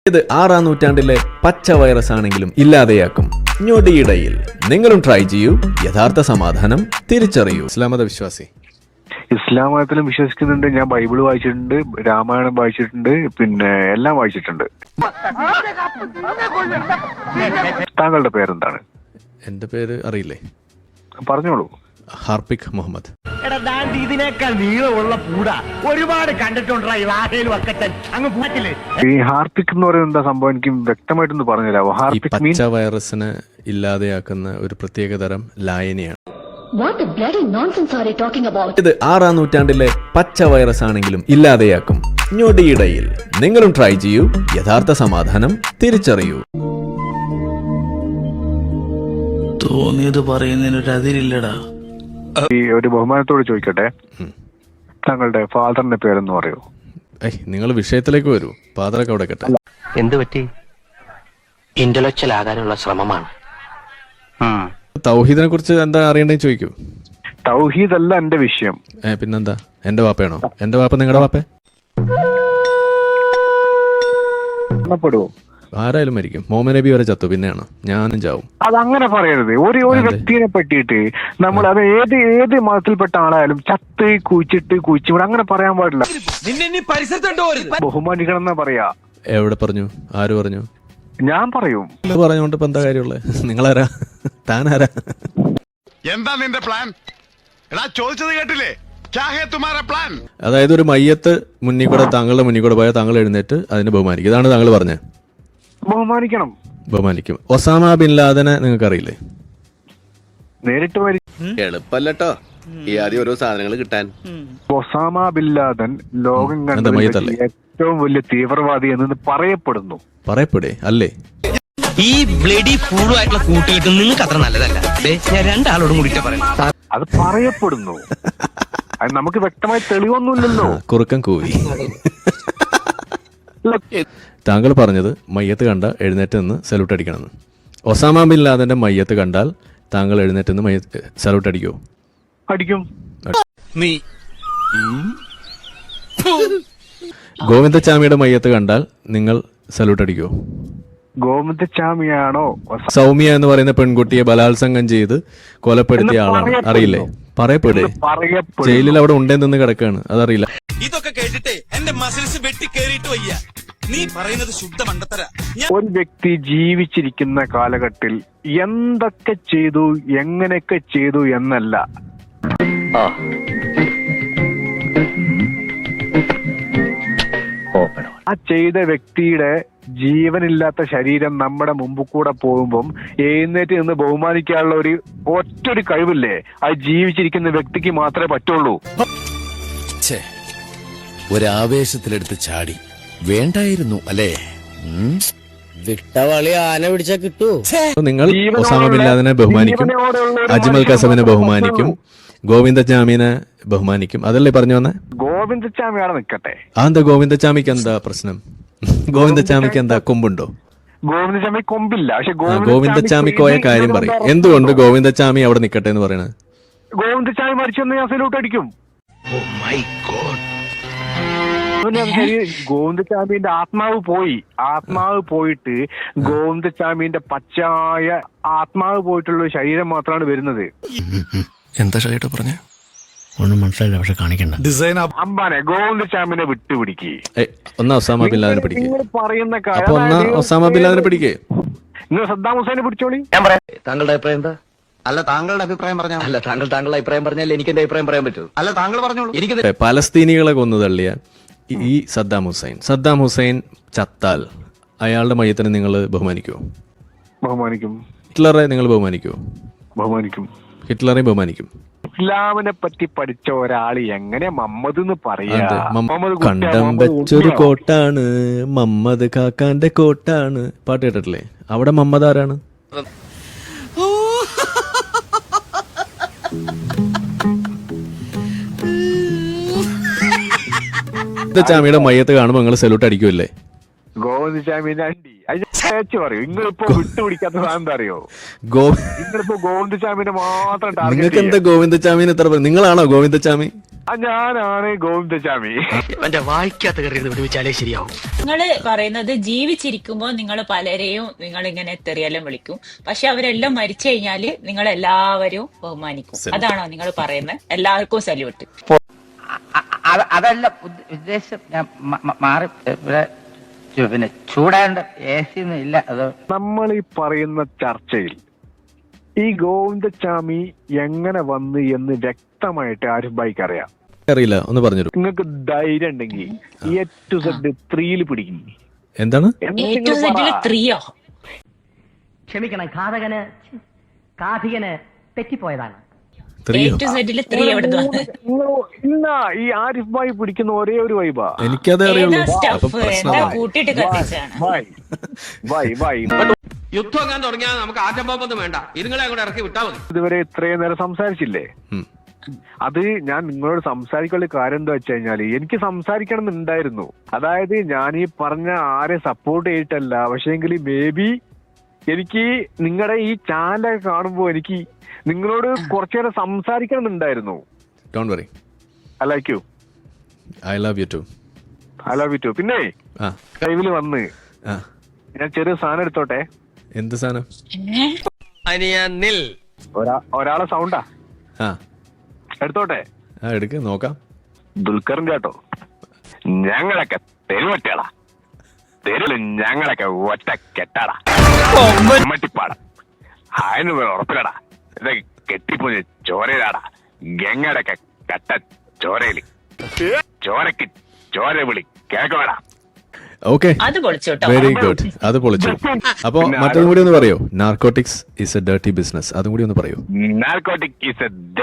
ഇത് 6-ാം നൂറ്റാണ്ടിലെ പച്ച വൈറസ് ആണെങ്കിലും ഇല്ലാതെയാക്കും. ഞൊടിയിടയിൽ നിങ്ങളും ട്രൈ ചെയ്യൂ. യഥാർത്ഥ സമാധാനം തിരിച്ചറിയൂ. ഇസ്ലാം മത വിശ്വാസി. ഇസ്ലാം മതത്തിലും വിശ്വസിക്കുന്നുണ്ട്. ഞാൻ ബൈബിള് വായിച്ചിട്ടുണ്ട്, രാമായണം വായിച്ചിട്ടുണ്ട്, പിന്നെ എല്ലാം വായിച്ചിട്ടുണ്ട്. താങ്കളുടെ പേരെന്താണ്? എന്റെ പേര് അറിയില്ലേ? പറഞ്ഞോളൂ. ഹാർപ്പിക് മുഹമ്മദ്. ഇതിനേക്കാൾ നീളമുള്ള പൂട ഒരുപാട് കണ്ടിട്ടുണ്ടോ? ഈ ഹാർപ്പിക് എന്ന് പറയുന്നത് എന്താ സംഭവം? എനിക്ക് വ്യക്തമായിട്ടൊന്ന് പറഞ്ഞുതരാമോ? ഈ ഹാർപ്പിക് പച്ച വൈറസിനെ ഇല്ലാതെയാക്കുന്ന ഒരു പ്രത്യേക തരം ലായനിയാണ്. What the bloody nonsense are you talking about? ഇത് 6-ാം നൂറ്റാണ്ടിലെ പച്ച വൈറസ് ആണെങ്കിലും ഇല്ലാതെയാക്കും. ഞൊടിയിടയിൽ നിങ്ങളും ട്രൈ ചെയ്യൂ. യഥാർത്ഥ സമാധാനം തിരിച്ചറിയൂ. തോന്നിയത് പറയുന്നതിനൊരു അതിരില്ലടാ. ഈ ഒരു ബഹുമാനത്തോട് ചോദിക്കട്ടെ, താങ്കളുടെ ഫാദറിന്റെ പേരെന്ന് പറയൂ. നിങ്ങൾ വിഷയത്തിലേക്ക് വരൂ. പാതറൊക്കെ അവിടെ കേട്ടെ. എന്ത് പറ്റി? ഇന്റലക്ച്വൽ ആകാനുള്ള ശ്രമമാണ്. തൗഹീദിനെ കുറിച്ച് എന്താ അറിയണ്ടെന്ന് ചോദിക്കൂ. തൗഹീദ് അല്ല എന്റെ വിഷയം. പിന്നെന്താ? എന്റെ വാപ്പയാണോ? എന്റെ വാപ്പ നിങ്ങളുടെ വാപ്പ? മരണപ്പെടുവോ? ആരായാലും മരിക്കും. മുഹമ്മദ് നബി വരെ ചത്തു, പിന്നെയാണ് ഞാനും ചാവും. അതങ്ങനെ പറയരുത്. ഒരു വ്യക്തിയെ പറ്റിയിട്ട് നമ്മൾ അത് ഏത് മതത്തിൽപ്പെട്ട ആളായാലും ചത്ത് കുഴിച്ചിട്ട് അങ്ങനെ പറയാൻ പാടില്ല. ബഹുമാനിക്കണം എന്നാ പറയാ. എവിടെ പറഞ്ഞു? ആര് പറഞ്ഞു? ഞാൻ പറയും. പറഞ്ഞോണ്ട് ഇപ്പൊ എന്താ കാര്യമുള്ളത്? നിങ്ങളാരാ? താനാരാ? എന്താ നിന്റെ പ്ലാൻ? ചോദിച്ചത് കേട്ടില്ലേ? അതായത് ഒരു മയ്യത്ത് മുന്നിൽ കൂടെ, താങ്കളുടെ മുന്നിൽ കൂടെ പോയാൽ താങ്കൾ എഴുന്നേറ്റ് അതിനെ ബഹുമാനിക്കും. ഇതാണ് താങ്കൾ പറഞ്ഞത്? ബഹുമാനിക്കണം. ബഹുമാനിക്കും. ഒസാമ ബിൻ ലാദനെ നിങ്ങൾക്ക് അറിയില്ലേ? നേരിട്ട് എളുപ്പല്ലോ ഈ ആദ്യം ഓരോ സാധനങ്ങൾ കിട്ടാൻ. ഒസാമ ബിൻ ലാദൻ ലോകം കണ്ട ഏറ്റവും വലിയ തീവ്രവാദി എന്ന് പറയപ്പെടുന്നു. പറയപ്പെടേ അല്ലേ? ഈ ബ്ലഡി ഫൂളുമായിട്ടുള്ള കൂട്ടുകെട്ട് നിങ്ങൾക്ക് അത്ര നല്ലതല്ല. ഞാൻ രണ്ടാളോടും കൂടിയിട്ട് പറയാം. അത് പറയപ്പെടുന്നു. അത് നമുക്ക് വ്യക്തമായി തെളിവൊന്നുമില്ലല്ലോ. കുറുക്കൻ കൂവി. താങ്കൾ പറഞ്ഞത് മയ്യത്ത് കണ്ട എഴുന്നേറ്റ് നിന്ന് സല്യൂട്ട് അടിക്കണമെന്ന്. ഒസാമ ബിൻ ലാദന്റെ മയ്യത്ത് കണ്ടാൽ താങ്കൾ എഴുന്നേറ്റ് നിന്ന് സല്യൂട്ട് അടിക്കുമോ? അടിക്കും. നീ ഗോവിന്ദച്ചാമിയുടെ മയ്യത്ത് കണ്ടാൽ നിങ്ങൾ സല്യൂട്ട് അടിക്കുമോ? ഗോവിന്ദച്ചാമിയാണോ? സൗമ്യ എന്ന് പറയുന്ന പെൺകുട്ടിയെ ബലാത്സംഗം ചെയ്ത് കൊലപ്പെടുത്തിയ ആളാണ്. അറിയില്ലേ? പറയപ്പെടേ. ജയിലിൽ അവിടെ ഉണ്ടെന്ന് കിടക്കാണ്. അതറിയില്ല. ഇതൊക്കെ കേട്ടിട്ടേ എന്റെ മസിൽസ് വെട്ടി കേറിയിട്ട് വയ്യ. നീ പറയുന്നത് ശുദ്ധ മണ്ടത്തര. ഒരു വ്യക്തി ജീവിച്ചിരിക്കുന്ന കാലഘട്ടത്തിൽ എന്തൊക്കെ ചെയ്തു, എങ്ങനെയൊക്കെ ചെയ്തു എന്നല്ല, ആ ചെയ്ത വ്യക്തിയുടെ ജീവനില്ലാത്ത ശരീരം നമ്മുടെ മുമ്പ് കൂടെ പോകുമ്പം എഴുന്നേറ്റ് നിന്ന് ബഹുമാനിക്കാനുള്ള ഒറ്റൊരു കഴിവില്ലേ, അത് ജീവിച്ചിരിക്കുന്ന വ്യക്തിക്ക് മാത്രമേ പറ്റുള്ളൂ. ഒരാവേശത്തിലെടുത്ത് ചാടി വേണ്ടായിരുന്നു അല്ലേ? വിട്ടവളി ആന പിടിച്ചാ കിട്ടൂ. നിങ്ങൾ ഒസാമ ബിൻ ലാദനെ ബഹുമാനിക്കും, അജ്മൽ കസമിനെ ബഹുമാനിക്കും, ഗോവിന്ദച്ചാമിനെ ബഹുമാനിക്കും. അതല്ലേ പറഞ്ഞു വന്നേ? ഗോവിന്ദച്ചാമിയാണ് നിൽക്കട്ടെ. എന്താ ഗോവിന്ദച്ചാമിക്ക് എന്താ പ്രശ്നം? ഗോവിന്ദച്ചാമിക്ക് എന്താ കൊമ്പുണ്ടോ? ഗോവിന്ദച്ചാമി കൊമ്പില്ല. പക്ഷെ ഗോവിന്ദച്ചാമിക്കോയ കാര്യം പറയും. എന്തുകൊണ്ട് ഗോവിന്ദച്ചാമി അവിടെ നിൽക്കട്ടെ എന്ന് പറയണത്? ഗോവിന്ദച്ചാമി മരിച്ചെന്ന് ഞാൻ സല്യൂട്ട് അടിക്കും. ഗോവിന്ദച്ചാമിന്റെ ആത്മാവ് പോയിട്ട് ഗോവിന്ദച്ചാമിന്റെ പച്ചായ ആത്മാവ് പോയിട്ടുള്ള ശരീരം മാത്രമാണ് വരുന്നത്. എന്താ ഷൈട്ടോ പറഞ്ഞ? ഒന്നും മനസ്സിലായില്ല, പക്ഷെ കാണിക്കണ്ട. അമ്പാനെ ഗോവിന്ദച്ചാമിനെ വിട്ടുപിടിക്ക്. ഒന്നാ ഒസാമ ബിൻ ലാദനെ പിടിക്കേ. പറയുന്ന അപ്പൊ ഒന്നാ ഒസാമ ബിൻ ലാദനെ പിടിക്കേ. നിങ്ങൾ സദ്ദാം ഹുസൈനെ പിടിച്ചോളി. താങ്കളുടെ അഭിപ്രായം എന്താ? അല്ല, താങ്കളുടെ അഭിപ്രായം പറഞ്ഞാൽ. അല്ല, താങ്കളുടെ അഭിപ്രായം പറഞ്ഞാൽ എനിക്ക് എന്റെ അഭിപ്രായം പറയാൻ പറ്റൂ. അല്ല, താങ്കൾ പറഞ്ഞോളൂ. എനിക്ക് പലസ്തീനികളെ കൊന്നു തള്ളിയ ഈ സദ്ദാം ഹുസൈൻ ചത്താൽ അയാളുടെ മയ്യത്തിനെ നിങ്ങൾ ബഹുമാനിക്കുമോ? ബഹുമാനിക്കും. ഹിറ്റ്ലറെ നിങ്ങൾ ബഹുമാനിക്കുമോ? ബഹുമാനിക്കും. ഹിറ്റ്ലറെ ബഹുമാനിക്കും. ഇസ്ലാമിനെ പറ്റി പഠിച്ച ഒരാള് എങ്ങനെ മമ്മദ് എന്ന് പറയാ? കണ്ടം വെച്ചൊരു കോട്ടാണ് മമ്മദ് കാക്കാന്റെ കോട്ടാണ്. പാട്ട് കേട്ടിട്ടില്ലേ? അവിടെ മമ്മദ് ആരാണ്? ചാമിയുടെ മയ്യത്ത് കാണുമ്പോൾ നിങ്ങൾ സല്യൂട്ട് അടിക്കുമല്ലേ? ഗോവിന്ദസ്വാമിന്റെ അണ്ടി അത് ഞാൻ പറയൂ. നിങ്ങളിപ്പോ വിട്ടുപിടിക്കാത്ത സാധനം എന്താ അറിയോ? ഗോ നിങ്ങളിപ്പോ ഗോവിന്ദസ്വാമിന്റെ മാത്രം നിങ്ങൾക്ക് ടാർഗറ്റ് എന്താ ഗോവിന്ദച്ചാമിന് എത്ര നിങ്ങളാണോ ഗോവിന്ദച്ചാമി? ഞാനാണ് ഗോവിന്ദസ്വാമി. എന്റെ വായിക്കാത്ത കയറി വിടുവിച്ചാലേ ശരിയാവും. നിങ്ങള് പറയുന്നത് ജീവിച്ചിരിക്കുമ്പോൾ നിങ്ങൾ പലരെയും നിങ്ങൾ ഇങ്ങനെ തെറിയെല്ലാം വിളിക്കും, പക്ഷെ അവരെല്ലാം മരിച്ചു കഴിഞ്ഞാല് നിങ്ങൾ എല്ലാവരും ബഹുമാനിക്കും. അതാണോ നിങ്ങൾ പറയുന്നത്? എല്ലാവർക്കും സല്യൂട്ട്. അതല്ല ഉദ്ദേശം. ഞാൻ മാറി ഇവിടെ പിന്നെ ചൂടാണ്ട് AC ഒന്നും ഇല്ല. അത് നമ്മൾ ഈ പറയുന്ന ചർച്ചയിൽ ഈ ഗോവിന്ദസ്വാമി എങ്ങനെ വന്ന് എന്ന് വ്യക്തമായിട്ട് ആരിഫ് ഭായിക്ക് അറിയാം. അറിയില്ല, ഒന്ന് പറഞ്ഞു. നിങ്ങൾക്ക് ധൈര്യം ഉണ്ടെങ്കിൽ A to Z 3 പിടിക്കും. എന്താണ്? ത്രീയോ? ക്ഷമിക്കണം, കാഥികന് തെറ്റിപ്പോയതാണ്. ഇല്ല, ഈ ആരിഫ് ഭായി പിടിക്കുന്ന ഒരേ ഒരു വൈബാ. എനിക്കതേ അറിയുള്ളൂ. അപ്പൊ എന്താ കൂട്ടിട്ട് കത്തിച്ചാണ്? യുദ്ധം ഞാൻ തുടങ്ങിയാൽ നമുക്ക് ആറ്റംബോംബൊന്നും വേണ്ട, ഇതുങ്ങളെ അങ്ങോട്ട് ഇറക്കി വിട്ടാൽ മതി. ഇതുവരെ ഇത്രയും നേരം സംസാരിച്ചില്ലേ? അത് ഞാൻ നിങ്ങളോട് സംസാരിക്കാനുള്ള കാര്യം എന്താ വെച്ച് കഴിഞ്ഞാല് എനിക്ക് സംസാരിക്കണം എന്നുണ്ടായിരുന്നു. അതായത് ഞാൻ ഈ പറഞ്ഞ ആരെ സപ്പോർട്ട് ചെയ്തിട്ടല്ല, പക്ഷേങ്കിൽ മേ ബി എനിക്ക് നിങ്ങളുടെ ഈ ചാനലൊക്കെ കാണുമ്പോ എനിക്ക് നിങ്ങളോട് കുറച്ചു നേരം സംസാരിക്കണം എന്നുണ്ടായിരുന്നു. Don't worry, I like you. I love you too. I love you too. പിന്നെ ലൈവില് വന്ന് ഞാൻ ചെറിയ സാധനം എടുത്തോട്ടെ. എന്ത് സാധനം? ഒരാളെ സൗണ്ടാ എടുത്തോട്ടെ. എടുക്ക, നോക്കാം. ദുൽഖറിന്റെ കേട്ടോ. ഞങ്ങളൊക്കെ തെരുവറ്റേടാ, തെരുവില് ഞങ്ങളൊക്കെ ഒറ്റ കെട്ടാടാ, മട്ടിപ്പാടാ, അതിന് ഉറപ്പിലടാ, ഇതൊക്കെ കെട്ടിപ്പോയി ചോരയിലാടാ, ഗംഗടൊക്കെ കട്ട ചോരയില്, ചോരക്ക് ചോര വിളി കേക്കോടാ. ഓക്കെ, അത് പൊളിച്ചു കേട്ടോ. വെരി ഗുഡ്, അത് പൊളിച്ചു. അപ്പൊ മറ്റൊന്നും കൂടി ഒന്ന് പറയോ? Narcotics is A dirty business, അതും കൂടി ഒന്ന് പറയൂ. Narcotic is A